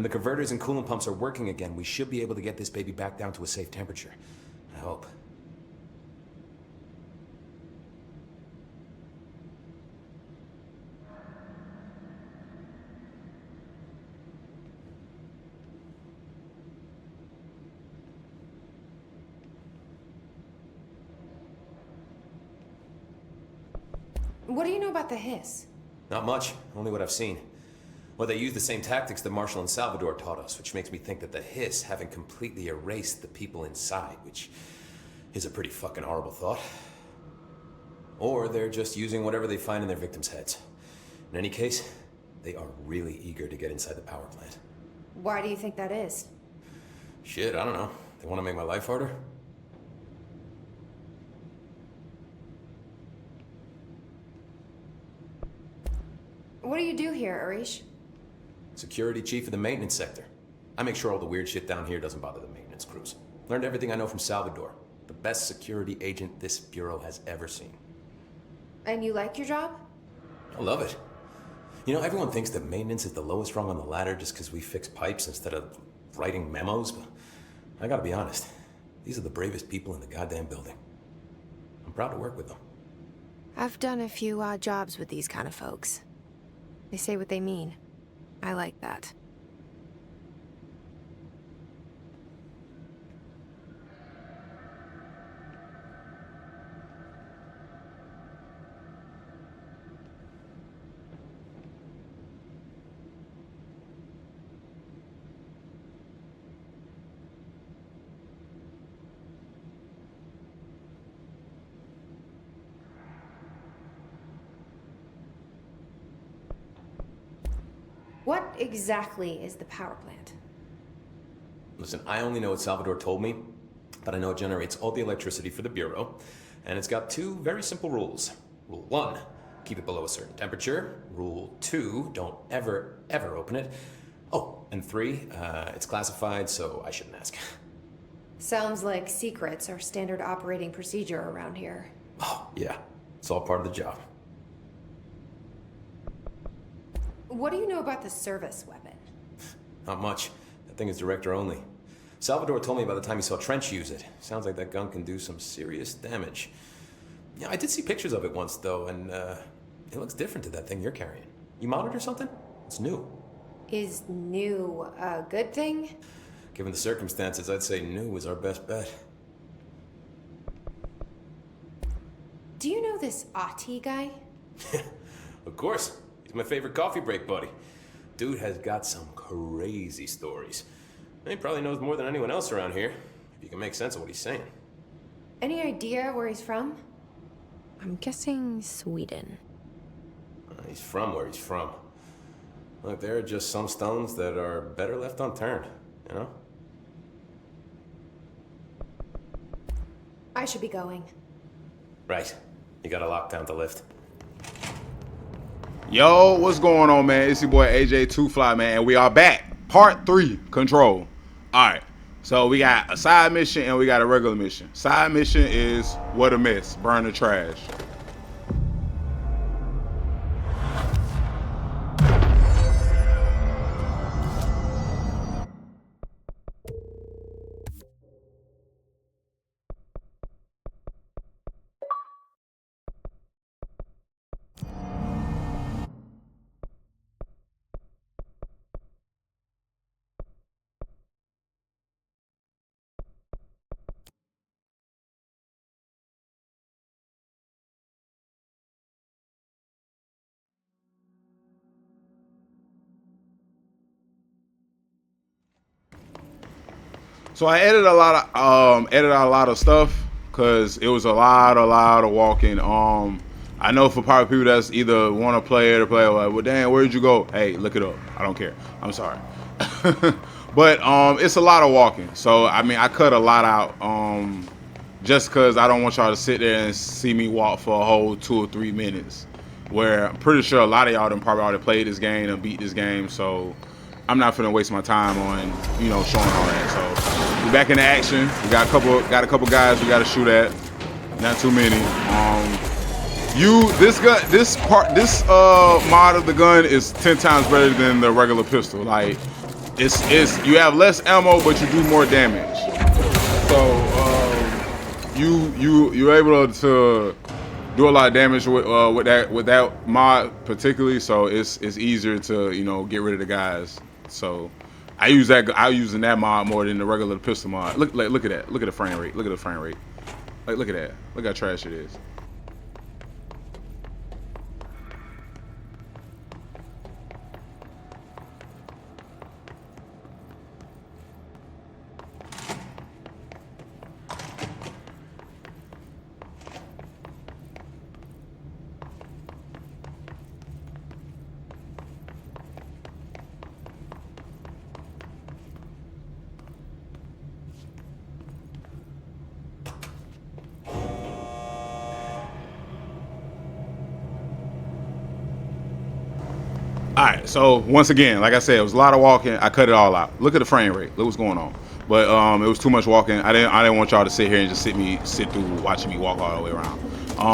When the converters and coolant pumps are working again, we should be able to get this baby back down to a safe temperature. I hope. What do you know about the Hiss? Not much, only what I've seen. Well, they use the same tactics that Marshall and Salvador taught us, which makes me think that the Hiss haven't completely erased the people inside, which is a pretty fucking horrible thought. Or they're just using whatever they find in their victims' heads. In any case, they are really eager to get inside the power plant. Why do you think that is? Shit, I don't know. They want to make my life harder? What do you do here, Arish? Security chief of the maintenance sector. I make sure all the weird shit down here doesn't bother the maintenance crews. Learned everything I know from Salvador. The best security agent this bureau has ever seen. And you like your job? I love it. You know, everyone thinks that maintenance is the lowest rung on the ladder just because we fix pipes instead of writing memos, but I gotta be honest. These are the bravest people in the goddamn building. I'm proud to work with them. I've done a few odd jobs with these kind of folks. They say what they mean. I like that. What exactly is the power plant? Listen, I only know what Salvador told me, but I know it generates all the electricity for the Bureau, and it's got two very simple rules. Rule 1, keep it below a certain temperature. Rule 2, don't ever, ever open it. Oh, and 3, it's classified, so I shouldn't ask. Sounds like secrets are standard operating procedure around here. Oh, yeah. It's all part of the job. What do you know about the service weapon? Not much. That thing is director only. Salvador told me by the time he saw Trench use it. Sounds like that gun can do some serious damage. Yeah, I did see pictures of it once, though, and it looks different to that thing you're carrying. You mounted or something? It's new. Is new a good thing? Given the circumstances, I'd say new is our best bet. Do you know this Ahti guy? Of course. He's my favorite coffee break buddy. Dude has got some crazy stories. He probably knows more than anyone else around here, if you can make sense of what he's saying. Any idea where he's from? I'm guessing Sweden. He's from where he's from. Look, there are just some stones that are better left unturned, you know? I should be going. Right. You got a lockdown to lift. Yo, what's going on, man? It's your boy AJ Two Fly, man, and we are back. Part 3, Control. All right, so we got a side mission and we got a regular mission. Side mission is what a mess, burn the trash. So I edited a lot of stuff because it was a lot of walking. I know for probably people that's either want to play it or play like, well, damn, where'd you go? Hey, look it up. I don't care. I'm sorry. But it's a lot of walking. So I mean, I cut a lot out just because I don't want y'all to sit there and see me walk for a whole 2 or 3 minutes. Where I'm pretty sure a lot of y'all done probably already played this game and beat this game. So I'm not finna waste my time on, you know, showing all that. So we're back into action. We got a couple guys we gotta shoot at. Not too many. This mod of the gun is 10 times better than the regular pistol. Like, it's you have less ammo, but you do more damage. So you're able to do a lot of damage with that mod particularly. So it's easier to get rid of the guys. So I'm using that mod more than the regular pistol mod. Look at that. Look at the frame rate. Look at the frame rate. Like look at that. Look how trash it is. All right, so once again, like I said, it was a lot of walking. I cut it all out. Look at the frame rate. Look what's going on. But it was too much walking. I didn't want y'all to sit here and just sit through watching me walk all the way around.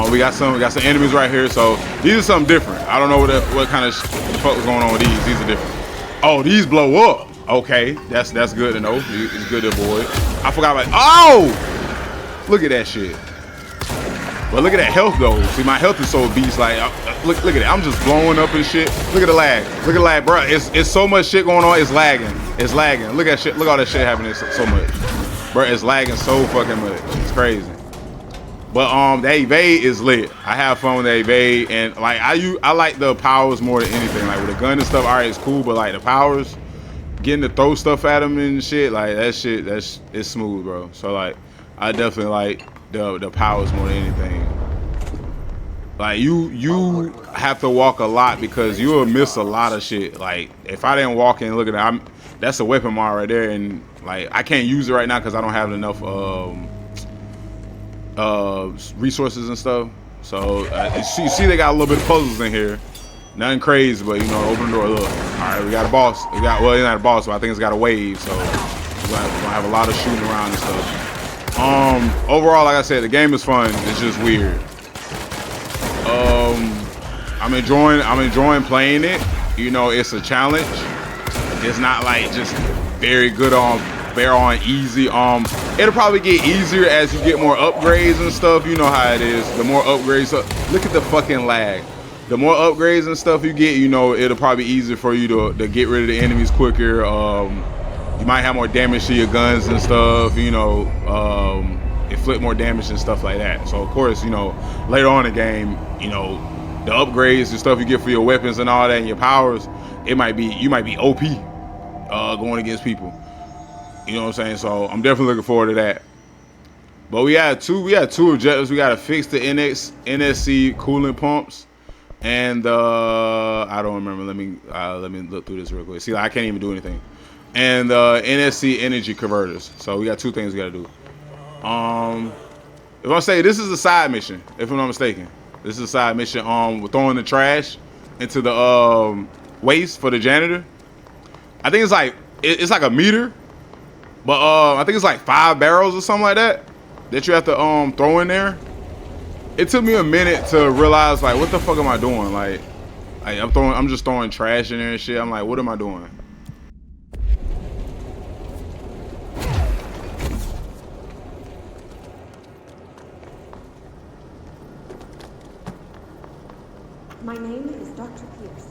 We got some enemies right here. So these are something different. I don't know what kind of fuck was going on with these. These are different. Oh, these blow up. Okay, that's good to know. It's good to avoid. I forgot about. Oh, look at that shit. But look at that health though. See, my health is so beast. Like, look at it. I'm just blowing up and shit. Look at the lag. Look at the lag, bro. It's so much shit going on. It's lagging. It's lagging. Look at shit. Look at all that shit happening so much, bro. It's lagging so fucking much. It's crazy. But the evade is lit. I have fun with the evade, and like I like the powers more than anything. Like with the gun and stuff, all right, it's cool. But like the powers, getting to throw stuff at them and shit, like that shit, it's smooth, bro. So like, I definitely like the powers more than anything. Like you have to walk a lot because you will miss a lot of shit. Like if I didn't walk and look at that, that's a weapon mod right there, and like I can't use it right now because I don't have enough resources and stuff. So you see they got a little bit of puzzles in here. Nothing crazy, but open the door. Look, all right, we got a boss. It's not a boss, but I think it's got a wave. So we're gonna have a lot of shooting around and stuff. Overall, like I said, the game is fun. It's just weird. I'm enjoying playing it. It's a challenge. It's not like just very good on easy. It'll probably get easier as you get more upgrades and stuff. You know how it is. The more upgrades, look at the fucking lag. The more upgrades and stuff you get, it'll probably be easier for you to get rid of the enemies quicker. You might have more damage to your guns and stuff, inflict more damage and stuff like that. So of course, later on in the game, the upgrades and stuff you get for your weapons and all that and your powers, you might be OP going against people. You know what I'm saying? So I'm definitely looking forward to that. But we had two objectives. We gotta fix the NSC coolant pumps. And I don't remember. Let me look through this real quick. See, I can't even do anything. And NSC energy converters. So we got two things we gotta do. If I say this is a side mission, if I'm not mistaken, this is a side mission. We're throwing the trash into the waste for the janitor. I think it's like a meter, but I think it's like 5 barrels or something like that you have to throw in there. It took me a minute to realize like what the fuck am I doing? Like I'm just throwing trash in there and shit. I'm like, what am I doing? My name is Dr. Pierce.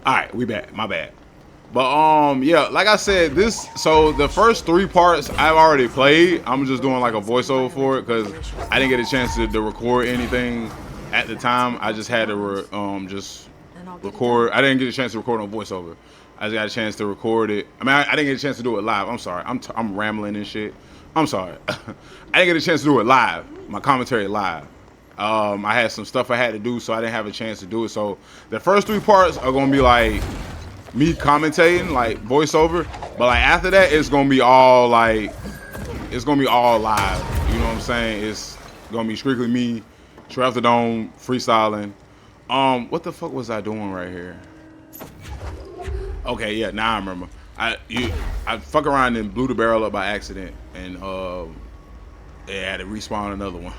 All right, we back. My bad. But yeah, like I said, so the first 3 parts I've already played. I'm just doing like a voiceover for it because I didn't get a chance to record anything at the time. I just had to just record. I didn't get a chance to record on voiceover. I just got a chance to record it. I mean, I didn't get a chance to do it live. I'm sorry. I'm rambling and shit. I'm sorry. I didn't get a chance to do it live. My commentary live. I had some stuff I had to do, so I didn't have a chance to do it. So the first 3 parts are gonna be like me commentating, like voiceover. But like after that, it's gonna be all like, it's gonna be all live. You know what I'm saying? It's gonna be strictly me, Trap the Dome, freestyling. What the fuck was I doing right here? Okay, yeah, now I remember. I fuck around and blew the barrel up by accident, and they had to respawn another one.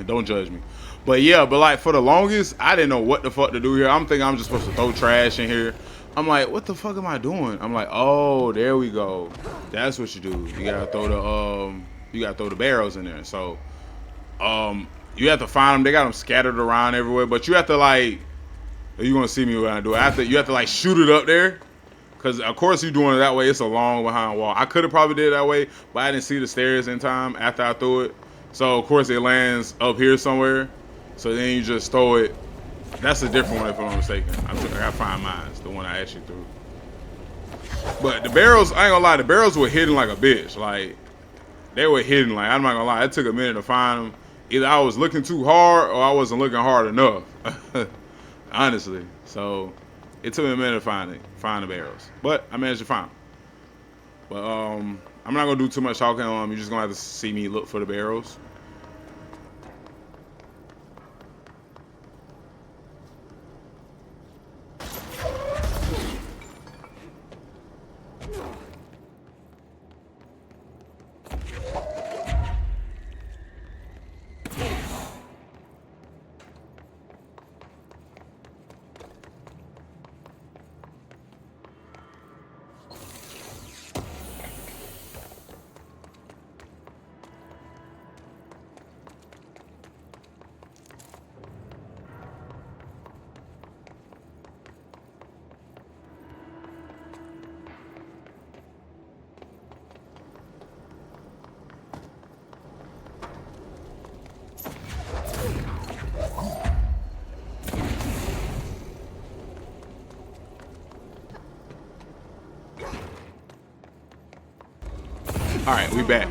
Don't judge me. But yeah, but like for the longest, I didn't know what the fuck to do here. I'm thinking I'm just supposed to throw trash in here. I'm like, what the fuck am I doing? I'm like, oh, there we go. That's what you do. You gotta throw the barrels in there. So you have to find them. They got them scattered around everywhere, but you have to like, you're gonna see me when I do it. You have to like shoot it up there. Cause of course you're doing it that way. It's a long behind wall. I could have probably did it that way, but I didn't see the stairs in time after I threw it. So of course it lands up here somewhere. So then you just throw it. That's a different one if I'm not mistaken. I gotta find mine. It's the one I actually threw. But the barrels, I ain't gonna lie, the barrels were hidden like a bitch. Like they were hidden. Like I'm not gonna lie, it took a minute to find them. Either I was looking too hard or I wasn't looking hard enough. Honestly. So it took me a minute to find the barrels, but I managed to find them. But I'm not gonna do too much talking. You're just gonna have to see me look for the barrels. All right, we back.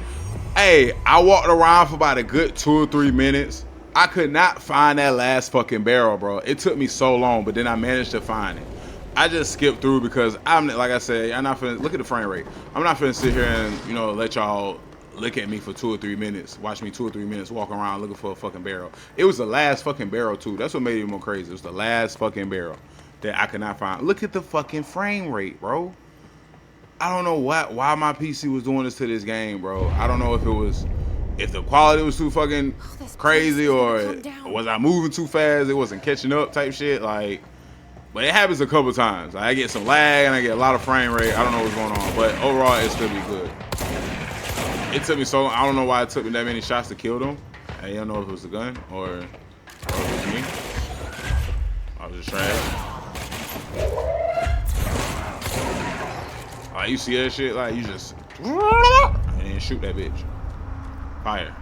Hey, I walked around for about a good 2 or 3 minutes. I could not find that last fucking barrel, bro. It took me so long, but then I managed to find it. I just skipped through because I'm, like I said, I'm not finna, look at the frame rate. I'm not finna sit here and, you know, let y'all look at me for 2 or 3 minutes. Watch me 2 or 3 minutes walking around looking for a fucking barrel. It was the last fucking barrel too. That's what made it more crazy. It was the last fucking barrel that I could not find. Look at the fucking frame rate, bro. I don't know why my PC was doing this to this game, bro. I don't know if the quality was too fucking crazy or was I moving too fast? It wasn't catching up type shit. Like, but it happens a couple times. I get some lag and I get a lot of frame rate. I don't know what's going on, but overall it still be good. It took me so long. I don't know why it took me that many shots to kill them. I don't know if it was the gun or if it was me. I was just trash. Like, you see that shit, like, you just and then shoot that bitch. Fire.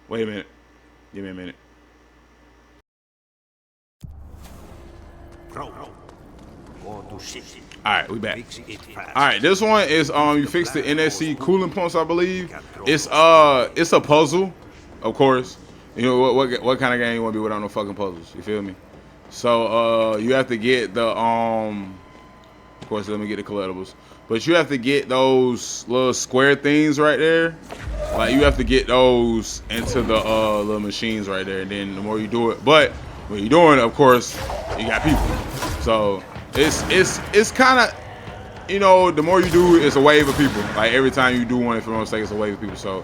Wait a minute. Give me a minute. Alright, we back. Alright, this one is you fix the NSC cooling pumps, I believe. It's a puzzle, of course. You know what kind of game you wanna be without no fucking puzzles, you feel me? So you have to get the of course let me get the collectibles. But you have to get those little square things right there. Like you have to get those into the little machines right there, and then the more you do it, but when you're doing it, of course, you got people. So it's kind of, you know, the more you do it, it's a wave of people. Like every time you do one, if you don't mistake, it's a wave of people. So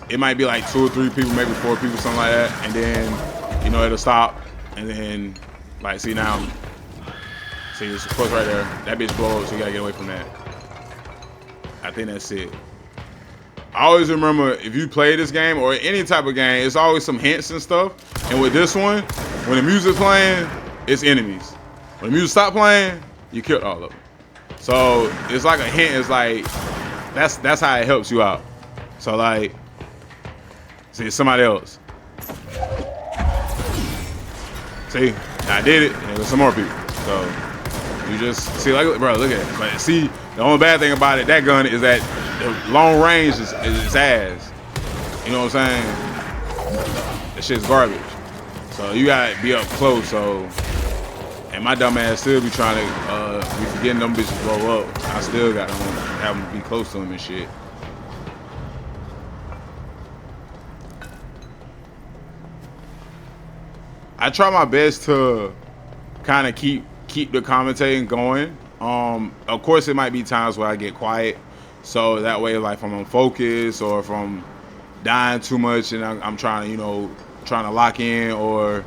it might be like 2 or 3 people, maybe 4 people, something like that, and then you know it'll stop, and then like see now, see it's of course right there. That bitch blows, so you gotta get away from that. I think that's it. I always remember if you play this game or any type of game, it's always some hints and stuff. And with this one, when the music's playing, it's enemies. When the music stop playing, you killed all of them. So it's like a hint. It's like that's how it helps you out. So like, see, it's somebody else. See, I did it. And there's some more people. So you just see, like, bro, look at it. But see, the only bad thing about it, that gun, is that the long range is ass. You know what I'm saying? That shit's garbage. So you gotta be up close. So, and my dumb ass still be trying to be forgetting them bitches blow up. I still got to have them be close to them and shit. I try my best to kind of keep the commentating going. Of course, it might be times where I get quiet, so that way, like, if I'm on focus or if I'm dying too much and I'm trying to, you know, trying to lock in, or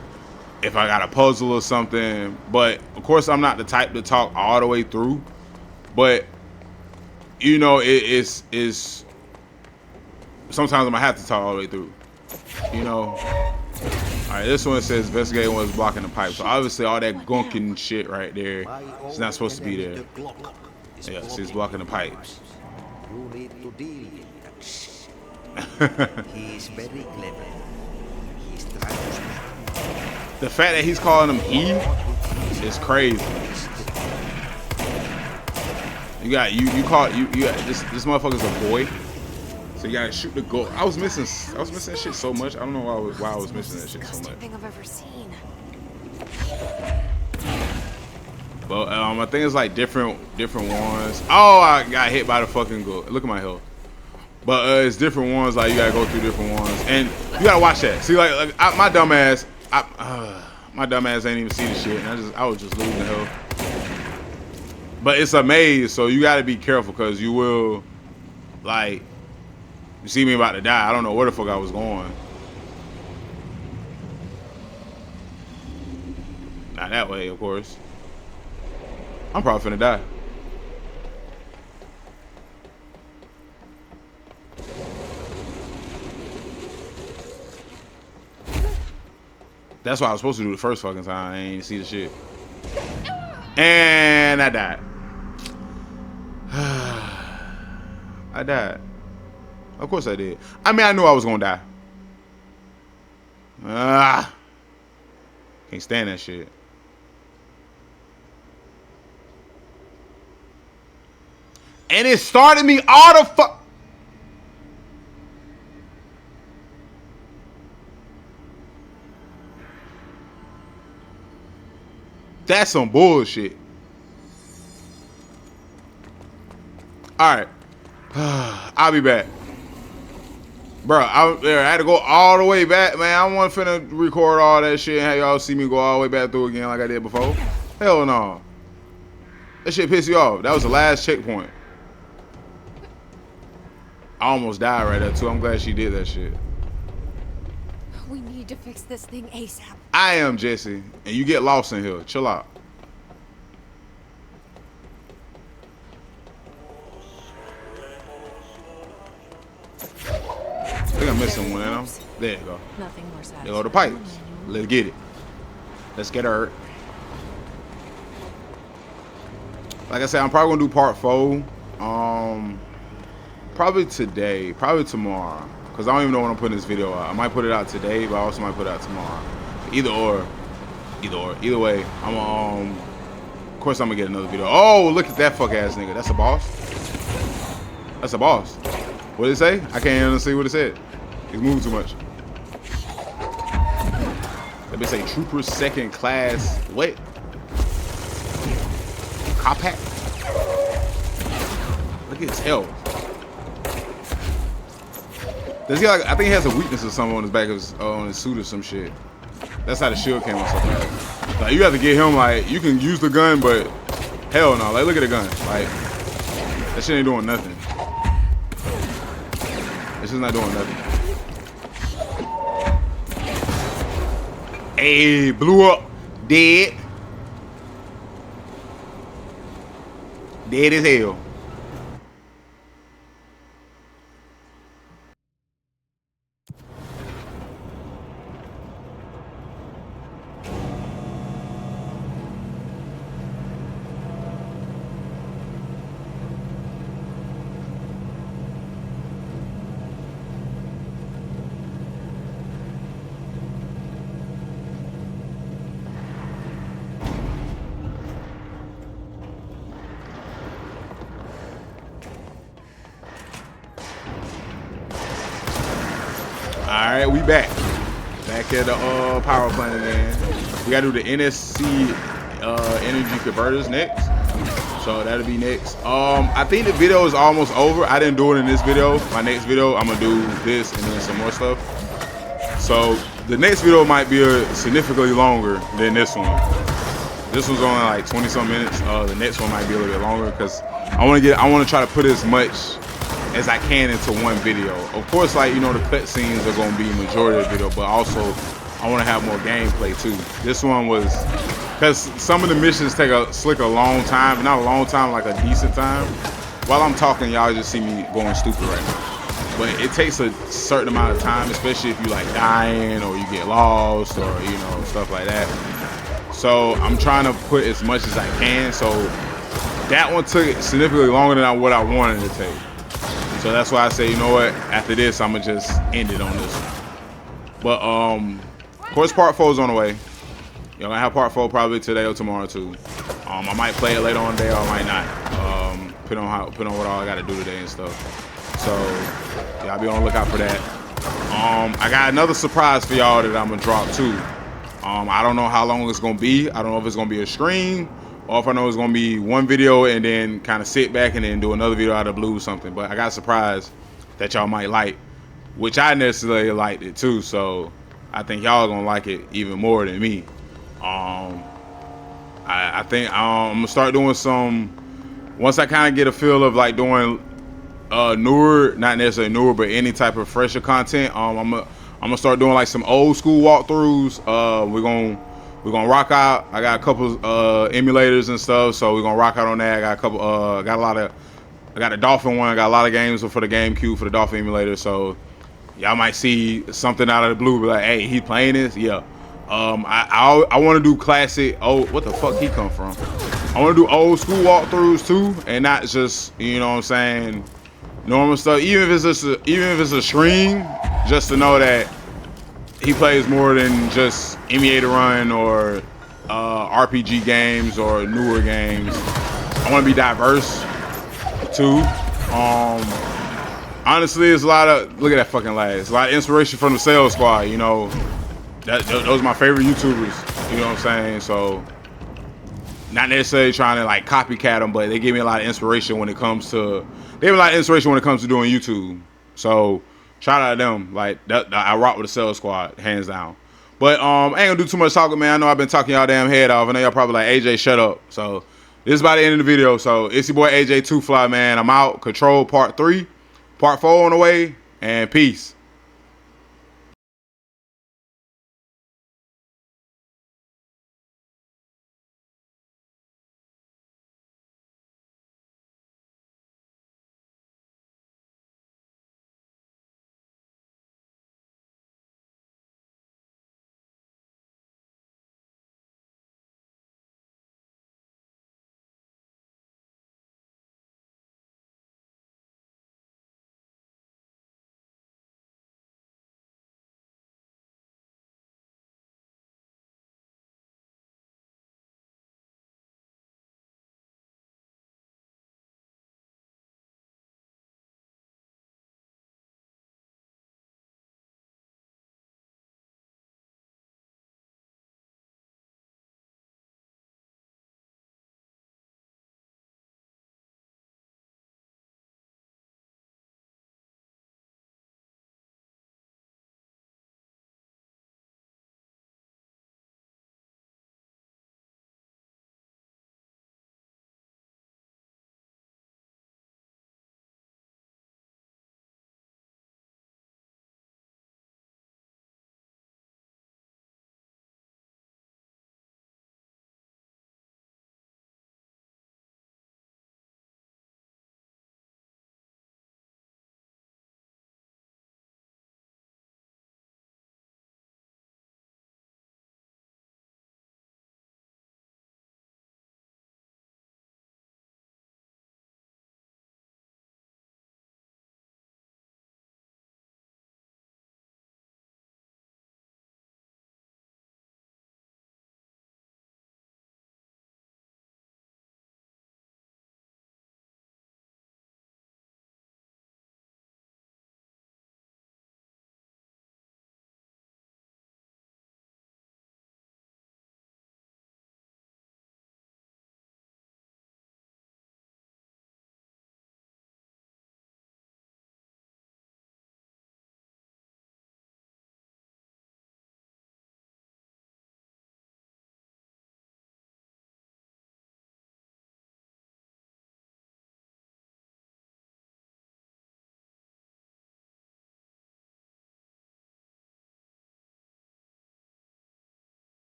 if I got a puzzle or something. But of course, I'm not the type to talk all the way through. But you know, it's sometimes I'm gonna have to talk all the way through. You know. All right, this one says investigating was blocking the pipe. So obviously all that gunking shit right there is not supposed to be there. Yeah, see, it's blocking the pipes. You need to deal with that. He's very clever. He's trying to smack. The fact that he's calling him E is crazy. You got this motherfucker's a boy. So you gotta shoot the goal. I was missing that shit so much. I don't know why I was missing that shit so much. Thing I've ever seen. But I think it's like different ones. Oh, I got hit by the fucking goal. Look at my health. But it's different ones. Like you gotta go through different ones, and you gotta watch that. See, my dumb ass, ain't even see the shit, and I was just losing the health. But it's a maze, so you gotta be careful because you will, like. You see me about to die. I don't know where the fuck I was going. Not that way, of course. I'm probably finna die. That's what I was supposed to do the first fucking time. I ain't see the shit. And I died. I died. Of course I did. I mean, I knew I was gonna die. Can't stand that shit. And it started me all the fuck. That's some bullshit. All right. I'll be back. Bro, I had to go all the way back, man. I wasn't finna record all that shit and have y'all see me go all the way back through again like I did before. Hell no. That shit pissed you off. That was the last checkpoint. I almost died right there, too. I'm glad she did that shit. We need to fix this thing ASAP. I am Jesse, and you get lost in here. Chill out. I think I'm missing one of them. There you go. Nothing more sad. There go the pipes. Let's get it. Let's get her. Like I said, I'm probably gonna do part 4. Probably today, probably tomorrow. Cause I don't even know when I'm putting this video out. I might put it out today, but I also might put it out tomorrow. Either way, I'm of course I'm gonna get another video. Oh, look at that fuck ass nigga. That's a boss. That's a boss. What did it say? I can't even see what it said. He's moving too much. Let me say Trooper 2nd Class. What? Compact? Look at his health. Does he like? I think he has a weakness or something on his back of his, on his suit or some shit. That's how the shield came on so fast. Like you have to get him like you can use the gun, but hell no. Like look at the gun. Like that shit ain't doing nothing. It's just not doing nothing. Hey, blew up. Dead. Dead as hell. Alright, we back. Back at the power plant again. We gotta do the NSC energy converters next. So that'll be next. I think the video is almost over. I didn't do it in this video. My next video, I'm gonna do this and then some more stuff. So the next video might be significantly longer than this one. This one's only like 20 some minutes. The next one might be a little bit longer because I want to try to put as much as I can into one video. Of course, like, you know, the cutscenes are gonna be majority of the video, but also I want to have more gameplay too. This one was, because some of the missions take a long time, not a long time, like a decent time. While I'm talking, y'all just see me going stupid right now. But it takes a certain amount of time, especially if you like dying or you get lost or, you know, stuff like that. So I'm trying to put as much as I can. So that one took significantly longer than what I wanted to take. So that's why I say, you know what, after this, I'm gonna just end it on this one. But of course, part 4 is on the way. You're gonna have part 4 probably today or tomorrow too. I might play it later on the day or I might not. Depending on what all I gotta do today and stuff. So y'all be on the lookout for that. I got another surprise for y'all that I'm gonna drop too. I don't know how long it's gonna be. I don't know if it's gonna be a stream or if I know it's gonna be one video and then kind of sit back and then do another video out of the blue or something. But I got a surprise that y'all might like, which I necessarily liked it too. So I think y'all gonna like it even more than me. I think I'm gonna start doing some, once I kind of get a feel of like doing newer, not necessarily newer, but any type of fresher content. I'm gonna start doing like some old school walkthroughs. We're gonna rock out. I got a couple emulators and stuff, so we're gonna rock out on that. I got a couple. I got a Dolphin one. I got a lot of games for the GameCube for the Dolphin emulator. So y'all might see something out of the blue, be like, "Hey, he playing this?" Yeah. I want to do classic. Oh, what the fuck he come from? I want to do old school walkthroughs too, and not just, you know what I'm saying, normal stuff. Even if it's a stream, just to know that he plays more than just emulator run or RPG games or newer games. I want to be diverse too. Honestly, it's a lot of, look at that fucking lad. It's a lot of inspiration from the Sales Squad. You know, those are my favorite YouTubers. You know what I'm saying? So not necessarily trying to like copycat them, but they give me a lot of inspiration when it comes to, doing YouTube. So shout out to them. Like I rock with the Sales Squad, hands down. But I ain't gonna do too much talking, man. I know I've been talking y'all damn head off. I know y'all probably like, AJ, shut up. So this is about the end of the video. So it's your boy AJ 2Fly, man. I'm out. Control part 3, part 4 on the way, and peace.